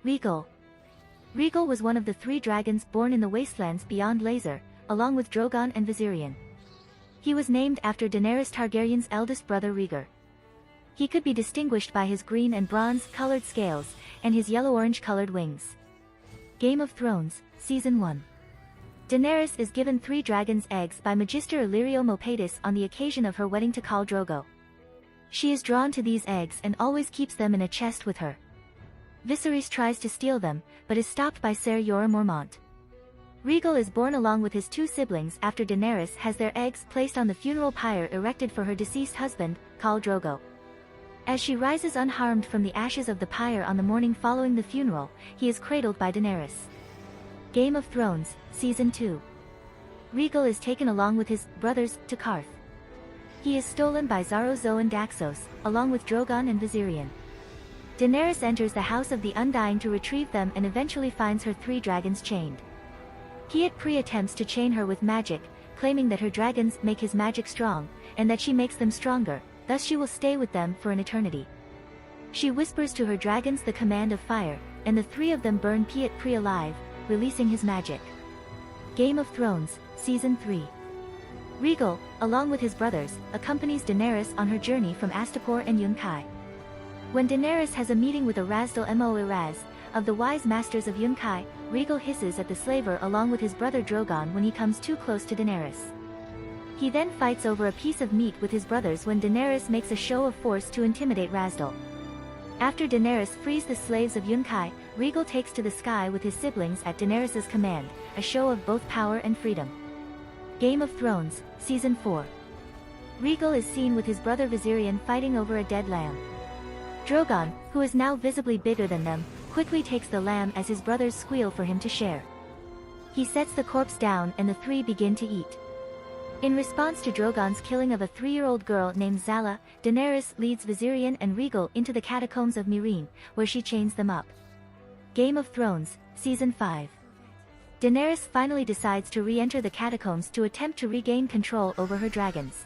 Rhaegal. Rhaegal was one of the 3 dragons born in the wastelands beyond Lhazar, along with Drogon and Viserion. He was named after Daenerys Targaryen's eldest brother Rhaegar. He could be distinguished by his green and bronze-colored scales, and his yellow-orange-colored wings. Game of Thrones, Season 1. Daenerys is given 3 dragon's eggs by Magister Illyrio Mopatis on the occasion of her wedding to Khal Drogo. She is drawn to these eggs and always keeps them in a chest with her. Viserys tries to steal them, but is stopped by Ser Jorah Mormont. Rhaegal is born along with his 2 siblings after Daenerys has their eggs placed on the funeral pyre erected for her deceased husband, Khal Drogo. As she rises unharmed from the ashes of the pyre on the morning following the funeral, he is cradled by Daenerys. Game of Thrones, Season 2. Rhaegal is taken along with his brothers to Qarth. He is stolen by Xaro Xhoan and Daxos, along with Drogon and Viserion. Daenerys enters the House of the Undying to retrieve them and eventually finds her 3 dragons chained. Pyat attempts to chain her with magic, claiming that her dragons make his magic strong, and that she makes them stronger, thus she will stay with them for an eternity. She whispers to her dragons the command of fire, and the 3 of them burn Pyat alive, releasing his magic. Game of Thrones, Season 3. Rhaegal, along with his brothers, accompanies Daenerys on her journey from Astapor and Yunkai. When Daenerys has a meeting with Arazdal Iraz, of the wise masters of Yunkai, Rhaegal hisses at the slaver along with his brother Drogon when he comes too close to Daenerys. He then fights over a piece of meat with his brothers when Daenerys makes a show of force to intimidate Arazdal. After Daenerys frees the slaves of Yunkai, Rhaegal takes to the sky with his siblings at Daenerys' command, a show of both power and freedom. Game of Thrones, Season 4. Rhaegal is seen with his brother Viserion fighting over a dead lamb. Drogon, who is now visibly bigger than them, quickly takes the lamb as his brothers squeal for him to share. He sets the corpse down and the 3 begin to eat. In response to Drogon's killing of a 3-year-old girl named Zala, Daenerys leads Viserion and Rhaegal into the catacombs of Meereen, where she chains them up. Game of Thrones, Season 5. Daenerys finally decides to re-enter the catacombs to attempt to regain control over her dragons.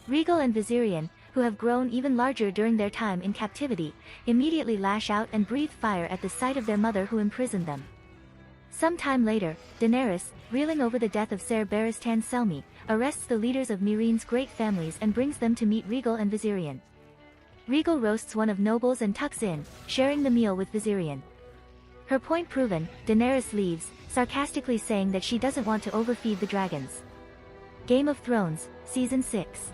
Rhaegal and Viserion, who have grown even larger during their time in captivity, immediately lash out and breathe fire at the sight of their mother who imprisoned them. Some time later, Daenerys, reeling over the death of Ser Barristan Selmy, arrests the leaders of Meereen's great families and brings them to meet Rhaegal and Viserion. Rhaegal roasts one of nobles and tucks in, sharing the meal with Viserion. Her point proven, Daenerys leaves, sarcastically saying that she doesn't want to overfeed the dragons. Game of Thrones, Season 6.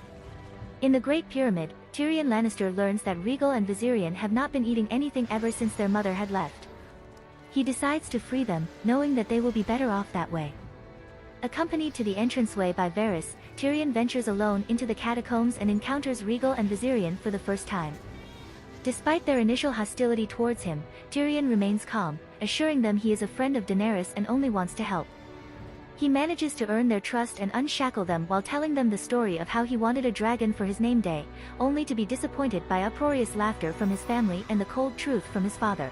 In the Great Pyramid, Tyrion Lannister learns that Rhaegal and Viserion have not been eating anything ever since their mother had left. He decides to free them, knowing that they will be better off that way. Accompanied to the entranceway by Varys, Tyrion ventures alone into the catacombs and encounters Rhaegal and Viserion for the first time. Despite their initial hostility towards him, Tyrion remains calm, assuring them he is a friend of Daenerys and only wants to help. He manages to earn their trust and unshackle them while telling them the story of how he wanted a dragon for his name day, only to be disappointed by uproarious laughter from his family and the cold truth from his father.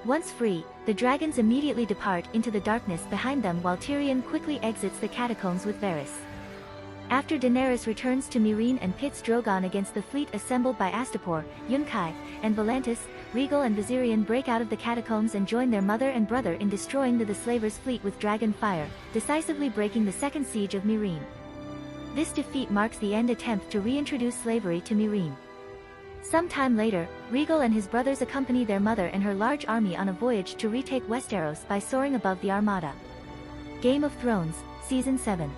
Once free, the dragons immediately depart into the darkness behind them while Tyrion quickly exits the catacombs with Varys. After Daenerys returns to Meereen and pits Drogon against the fleet assembled by Astapor, Yunkai, and Volantis, Rhaegal and Viserion break out of the catacombs and join their mother and brother in destroying the Slavers' fleet with dragon fire, decisively breaking the second siege of Meereen. This defeat marks the end attempt to reintroduce slavery to Meereen. Some time later, Rhaegal and his brothers accompany their mother and her large army on a voyage to retake Westeros by soaring above the Armada. Game of Thrones, Season 7.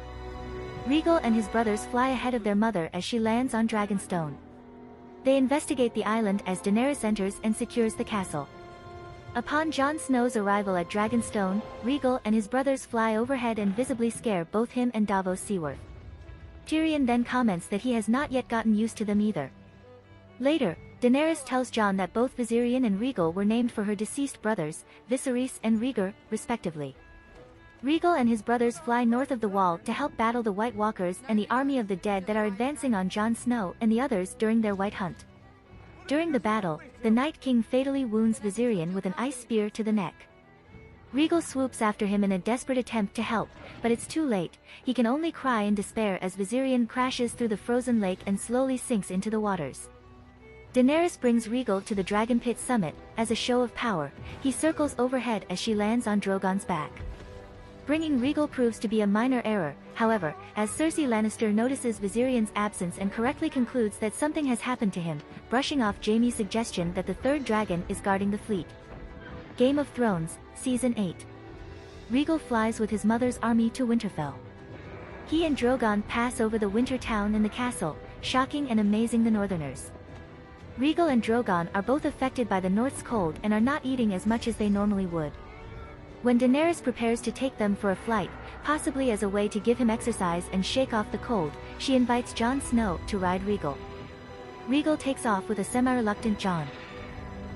Rhaegal and his brothers fly ahead of their mother as she lands on Dragonstone. They investigate the island as Daenerys enters and secures the castle. Upon Jon Snow's arrival at Dragonstone, Rhaegal and his brothers fly overhead and visibly scare both him and Davos Seaworth. Tyrion then comments that he has not yet gotten used to them either. Later, Daenerys tells Jon that both Viserion and Rhaegal were named for her deceased brothers, Viserys and Rhaegar, respectively. Rhaegal and his brothers fly north of the Wall to help battle the White Walkers and the army of the dead that are advancing on Jon Snow and the others during their White Hunt. During the battle, the Night King fatally wounds Viserion with an ice spear to the neck. Rhaegal swoops after him in a desperate attempt to help, but it's too late. He can only cry in despair as Viserion crashes through the frozen lake and slowly sinks into the waters. Daenerys brings Rhaegal to the Dragon Pit summit. As a show of power, he circles overhead as she lands on Drogon's back. Bringing Rhaegal proves to be a minor error, however, as Cersei Lannister notices Viserion's absence and correctly concludes that something has happened to him, brushing off Jaime's suggestion that the third dragon is guarding the fleet. Game of Thrones, Season 8. Rhaegal flies with his mother's army to Winterfell. He and Drogon pass over the winter town and the castle, shocking and amazing the Northerners. Rhaegal and Drogon are both affected by the North's cold and are not eating as much as they normally would. When Daenerys prepares to take them for a flight, possibly as a way to give him exercise and shake off the cold, she invites Jon Snow to ride Rhaegal. Rhaegal takes off with a semi-reluctant Jon.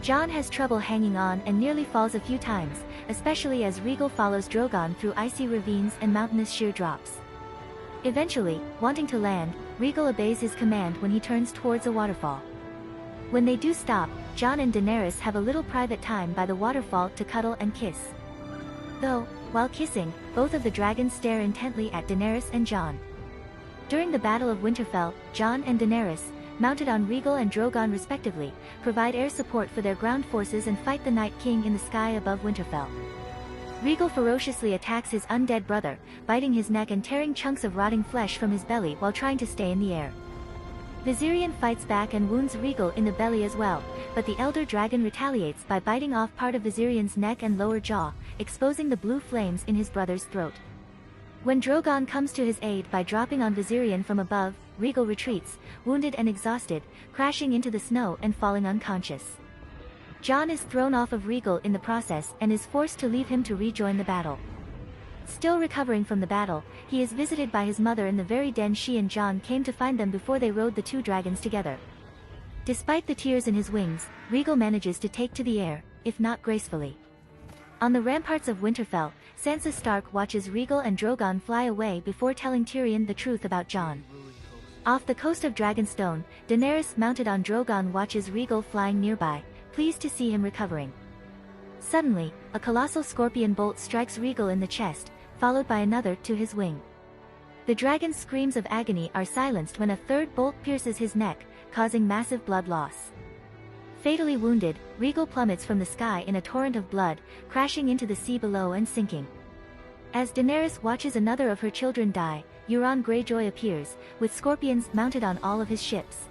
Jon has trouble hanging on and nearly falls a few times, especially as Rhaegal follows Drogon through icy ravines and mountainous sheer drops. Eventually, wanting to land, Rhaegal obeys his command when he turns towards a waterfall. When they do stop, Jon and Daenerys have a little private time by the waterfall to cuddle and kiss. Though, while kissing, both of the dragons stare intently at Daenerys and Jon. During the Battle of Winterfell, Jon and Daenerys, mounted on Rhaegal and Drogon respectively, provide air support for their ground forces and fight the Night King in the sky above Winterfell. Rhaegal ferociously attacks his undead brother, biting his neck and tearing chunks of rotting flesh from his belly while trying to stay in the air. Viserion fights back and wounds Rhaegal in the belly as well, but the elder dragon retaliates by biting off part of Viserion's neck and lower jaw, exposing the blue flames in his brother's throat. When Drogon comes to his aid by dropping on Viserion from above, Rhaegal retreats, wounded and exhausted, crashing into the snow and falling unconscious. Jon is thrown off of Rhaegal in the process and is forced to leave him to rejoin the battle. Still recovering from the battle, he is visited by his mother in the very den she and Jon came to find them before they rode the two dragons together. Despite the tears in his wings, Rhaegal manages to take to the air, if not gracefully. On the ramparts of Winterfell, Sansa Stark watches Rhaegal and Drogon fly away before telling Tyrion the truth about Jon. Off the coast of Dragonstone, Daenerys mounted on Drogon watches Rhaegal flying nearby, pleased to see him recovering. Suddenly, a colossal scorpion bolt strikes Rhaegal in the chest, followed by another to his wing. The dragon's screams of agony are silenced when a third bolt pierces his neck, causing massive blood loss. Fatally wounded, Rhaegal plummets from the sky in a torrent of blood, crashing into the sea below and sinking. As Daenerys watches another of her children die, Euron Greyjoy appears, with scorpions mounted on all of his ships.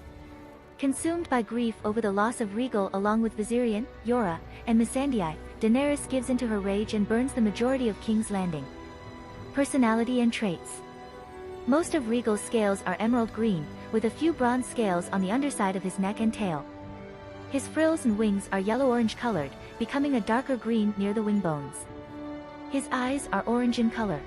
Consumed by grief over the loss of Rhaegal along with Viserion, Yora, and Missandei, Daenerys gives into her rage and burns the majority of King's Landing. Personality and traits. Most of Rhaegal's scales are emerald green, with a few bronze scales on the underside of his neck and tail. His frills and wings are yellow-orange colored, becoming a darker green near the wing bones. His eyes are orange in color.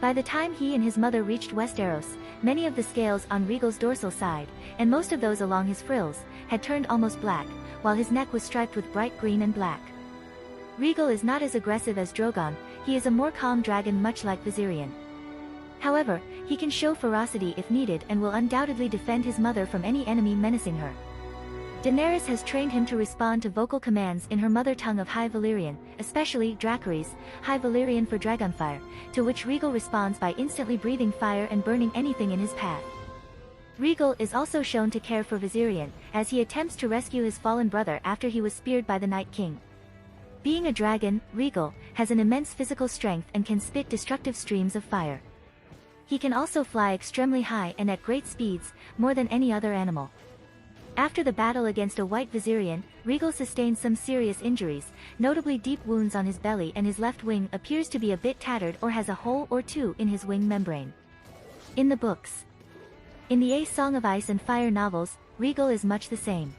By the time he and his mother reached Westeros, many of the scales on Rhaegal's dorsal side, and most of those along his frills, had turned almost black, while his neck was striped with bright green and black. Rhaegal is not as aggressive as Drogon, he is a more calm dragon much like Viserion. However, he can show ferocity if needed and will undoubtedly defend his mother from any enemy menacing her. Daenerys has trained him to respond to vocal commands in her mother tongue of High Valyrian, especially Dracarys, High Valyrian for Dragonfire, to which Rhaegal responds by instantly breathing fire and burning anything in his path. Rhaegal is also shown to care for Viserion, as he attempts to rescue his fallen brother after he was speared by the Night King. Being a dragon, Rhaegal has an immense physical strength and can spit destructive streams of fire. He can also fly extremely high and at great speeds, more than any other animal. After the battle against a white Viserion, Rhaegal sustained some serious injuries, notably deep wounds on his belly, and his left wing appears to be a bit tattered or has a hole or two in his wing membrane. In the books. In the A Song of Ice and Fire novels, Rhaegal is much the same.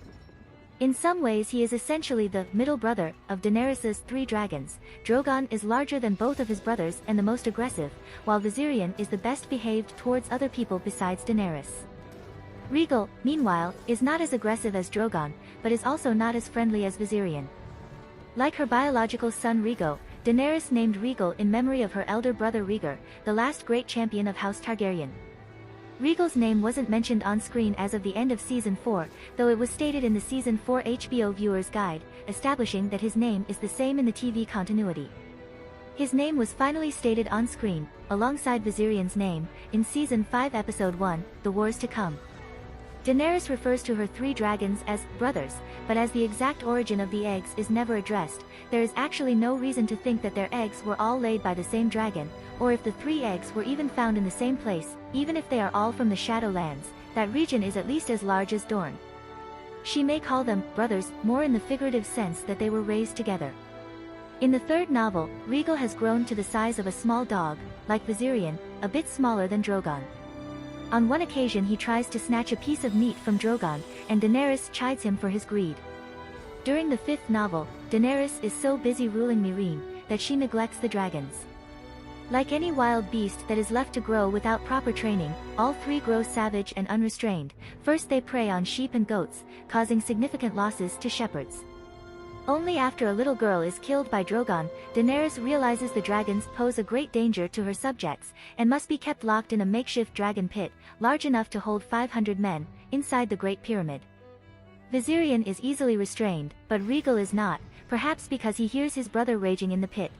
In some ways he is essentially the middle brother of Daenerys' three dragons. Drogon is larger than both of his brothers and the most aggressive, while Viserion is the best behaved towards other people besides Daenerys. Rhaegal, meanwhile, is not as aggressive as Drogon, but is also not as friendly as Viserion. Like her biological son Rhaegal, Daenerys named Rhaegal in memory of her elder brother Rhaegar, the last great champion of House Targaryen. Rhaegal's name wasn't mentioned on screen as of the end of Season 4, though it was stated in the Season 4 HBO Viewer's Guide, establishing that his name is the same in the TV continuity. His name was finally stated on screen, alongside Viserion's name, in Season 5 Episode 1, The Wars to Come. Daenerys refers to her 3 dragons as brothers, but as the exact origin of the eggs is never addressed, there is actually no reason to think that their eggs were all laid by the same dragon, or if the 3 eggs were even found in the same place, even if they are all from the Shadowlands, that region is at least as large as Dorne. She may call them brothers more in the figurative sense that they were raised together. In the 3rd novel, Rhaegal has grown to the size of a small dog, like Viserion, a bit smaller than Drogon. On one occasion he tries to snatch a piece of meat from Drogon, and Daenerys chides him for his greed. During the 5th novel, Daenerys is so busy ruling Meereen, that she neglects the dragons. Like any wild beast that is left to grow without proper training, all 3 grow savage and unrestrained. First they prey on sheep and goats, causing significant losses to shepherds. Only after a little girl is killed by Drogon, Daenerys realizes the dragons pose a great danger to her subjects, and must be kept locked in a makeshift dragon pit, large enough to hold 500 men, inside the Great Pyramid. Viserion is easily restrained, but Rhaegal is not, perhaps because he hears his brother raging in the pit.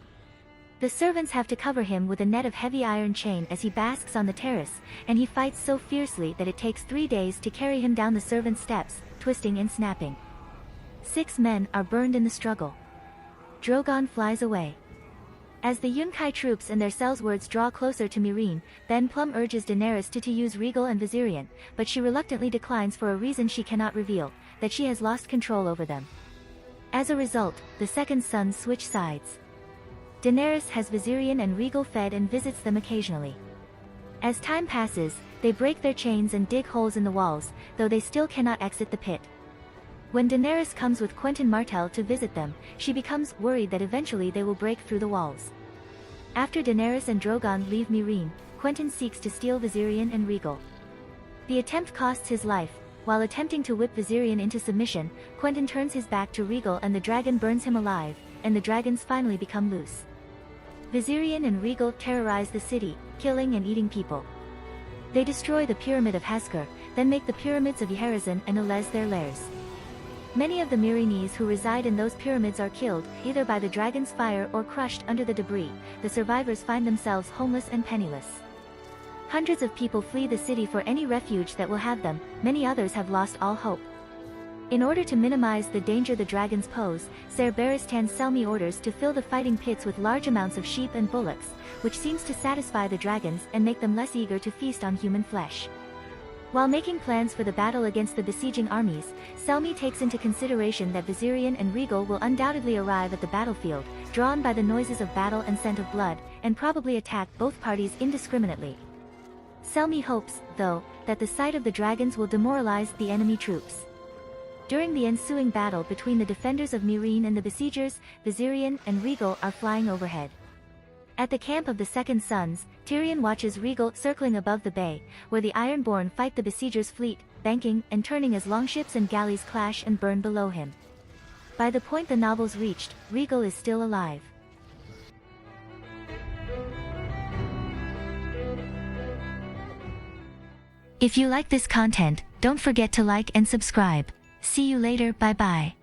The servants have to cover him with a net of heavy iron chain as he basks on the terrace, and he fights so fiercely that it takes 3 days to carry him down the servants' steps, twisting and snapping. 6 men are burned in the struggle. Drogon flies away. As the Yunkai troops and their sellswords draw closer to Meereen, Ben Plum urges Daenerys to use Rhaegal and Viserion, but she reluctantly declines for a reason she cannot reveal, that she has lost control over them. As a result, the second sons switch sides. Daenerys has Viserion and Rhaegal fed and visits them occasionally. As time passes, they break their chains and dig holes in the walls, though they still cannot exit the pit. When Daenerys comes with Quentyn Martell to visit them, she becomes worried that eventually they will break through the walls. After Daenerys and Drogon leave Meereen, Quentyn seeks to steal Viserion and Rhaegal. The attempt costs his life. While attempting to whip Viserion into submission, Quentyn turns his back to Rhaegal and the dragon burns him alive, and the dragons finally become loose. Viserion and Rhaegal terrorize the city, killing and eating people. They destroy the Pyramid of Haskar, then make the pyramids of Yeharazin and Elez their lairs. Many of the Meereenese who reside in those pyramids are killed, either by the dragon's fire or crushed under the debris. The survivors find themselves homeless and penniless. Hundreds of people flee the city for any refuge that will have them, many others have lost all hope. In order to minimize the danger the dragons pose, Ser Barristan Selmy orders to fill the fighting pits with large amounts of sheep and bullocks, which seems to satisfy the dragons and make them less eager to feast on human flesh. While making plans for the battle against the besieging armies, Selmy takes into consideration that Viserion and Rhaegal will undoubtedly arrive at the battlefield, drawn by the noises of battle and scent of blood, and probably attack both parties indiscriminately. Selmy hopes, though, that the sight of the dragons will demoralize the enemy troops. During the ensuing battle between the defenders of Meereen and the besiegers, Viserion and Rhaegal are flying overhead. At the camp of the Second Sons, Tyrion watches Rhaegal circling above the bay, where the Ironborn fight the besiegers' fleet, banking and turning as longships and galleys clash and burn below him. By the point the novel's reached, Rhaegal is still alive. If you like this content, don't forget to like and subscribe. See you later, bye bye.